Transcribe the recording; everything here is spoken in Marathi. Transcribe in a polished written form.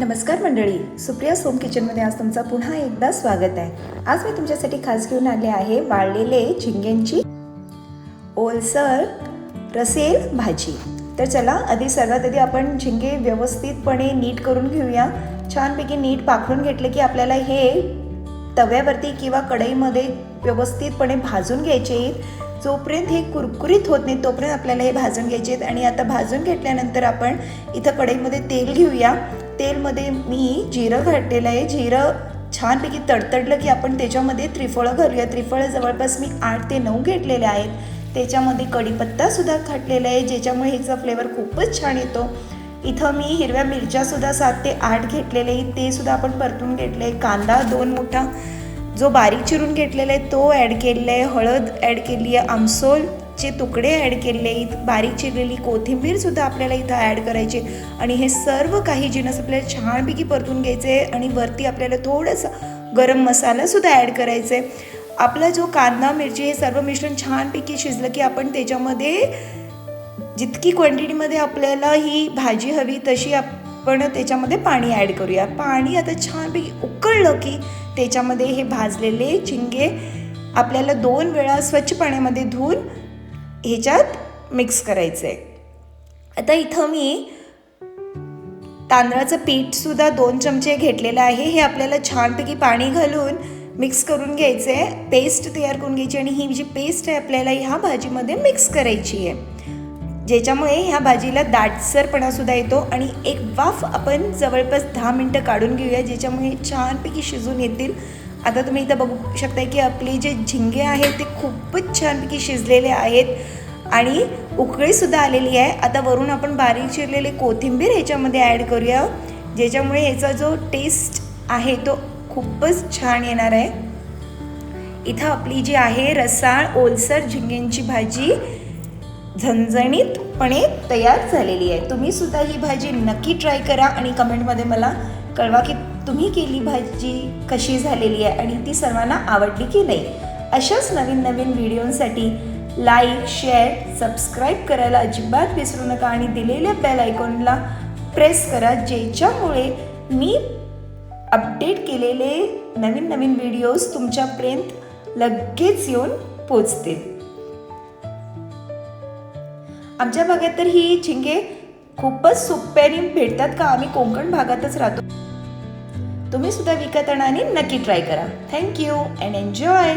नमस्कार मंडळी, सुप्रिया होम किचनमध्ये आज तुमचं पुन्हा एकदा स्वागत आहे। आज मी तुमच्यासाठी खास घेऊन आले आहे वाळलेले झिंग्यांची ओलसर रसेल भाजी। तर चला सर्वात आधी आपण झिंगे व्यवस्थितपणे नीट करून घेऊया। छानपैकी नीट पाखडून घेतले की आपल्याला हे तव्यावरती किंवा कढईमध्ये व्यवस्थितपणे भाजून घ्यायचे आहेत। जोपर्यंत हे कुरकुरीत होत नाही तोपर्यंत आपल्याला हे भाजून घ्यायचे आहेत। आणि आता भाजून घेतल्यानंतर आपण इथं कढईमध्ये तेल घेऊया। तेलमध्ये मी जिरं घातलेलं आहे। जिरं छानपैकी तडतडलं की आपण त्याच्यामध्ये त्रिफळं घालूया। त्रिफळं जवळपास मी 8 ते 9 घेतलेले आहेत। त्याच्यामध्ये कढीपत्तासुद्धा घातलेला आहे, ज्याच्यामुळे ह्याचा फ्लेवर खूपच छान येतो। इथं मी हिरव्या मिरच्यासुद्धा 7 ते 8 घेतलेले आहेत, ते सुद्धा आपण परतून घेतले। कांदा 2 मोठा जो बारीक चिरून घेतलेला आहे तो ॲड केलेला आहे। हळद ॲड केली आहे, आमसोलचे तुकडे ॲड केले आहेत, बारीक चिरलेली कोथिंबीरसुद्धा आपल्याला इथं ॲड करायची। आणि हे सर्व काही जिन्नस आपल्याला छानपैकी परतून घ्यायचे आहे। आणि वरती आपल्याला थोडासा गरम मसालासुद्धा ॲड करायचा आहे। आपला जो कांदा मिरची हे सर्व मिश्रण छानपैकी शिजलं की आपण त्याच्यामध्ये जितकी क्वांटिटीमध्ये आपल्याला ही भाजी हवी तशी आपण त्याच्यामध्ये पाणी ॲड करूया। पाणी आता छानपैकी उकळलं की त्याच्यामध्ये हे भाजलेले झिंगे आपल्याला 2 वेळा स्वच्छ पाण्यामध्ये धुवून ह्याच्यात मिक्स करायचं आहे। आता इथं मी तांदळाचं पीठसुद्धा 2 चमचे घेतलेलं आहे। हे आपल्याला छानपैकी पाणी घालून मिक्स करून घ्यायचं आहे, पेस्ट तयार करून घ्यायची। आणि ही जी पेस्ट आहे आपल्याला ह्या भाजीमध्ये मिक्स करायची आहे, ज्याच्यामुळे ह्या भाजीला दाटसरपणासुद्धा येतो। आणि एक वाफ आपण जवळपास 10 मिनटं काढून घेऊया, ज्याच्यामुळे छानपैकी शिजून येतील। आता तुम्ही इथं बघू शकताय की आपले जे झिंगे आहेत ते खूपच छानपैकी शिजलेले आहेत आणि उकळीसुद्धा आलेली आहे। आता वरून आपण बारीक चिरलेले कोथिंबीर ह्याच्यामध्ये ॲड करूया, ज्याच्यामुळे ह्याचा जो टेस्ट आहे तो खूपच छान येणार आहे। इथं आपली जी आहे रसाळ ओलसर झिंग्यांची भाजी झणझणीतपणे तयार झालेली आहे। तुम्ही सुद्धा ही भाजी नक्की ट्राय करा आणि कमेंटमध्ये मला कळवा की तुम्ही केली भाजी कशी झालेली आहे आणि ती सर्वांना आवडली की नाही। अशाच नवीन नवीन व्हिडिओसाठी लाईक, शेअर, सबस्क्राईब करायला अजिबात विसरू नका आणि दिलेल्या बेल आयकॉनला प्रेस करा, ज्याच्यामुळे मी अपडेट केलेले नवीन नवीन व्हिडिओज तुमच्यापर्यंत लगेच येऊन पोचतील। आमच्या भागात तर ही झिंगे खूपच सोप्याने भेटतात का आम्ही कोकण भागातच राहतो। तुम्ही सुद्धा विकत आणा आणि नक्की ट्राय करा। Thank you and enjoy.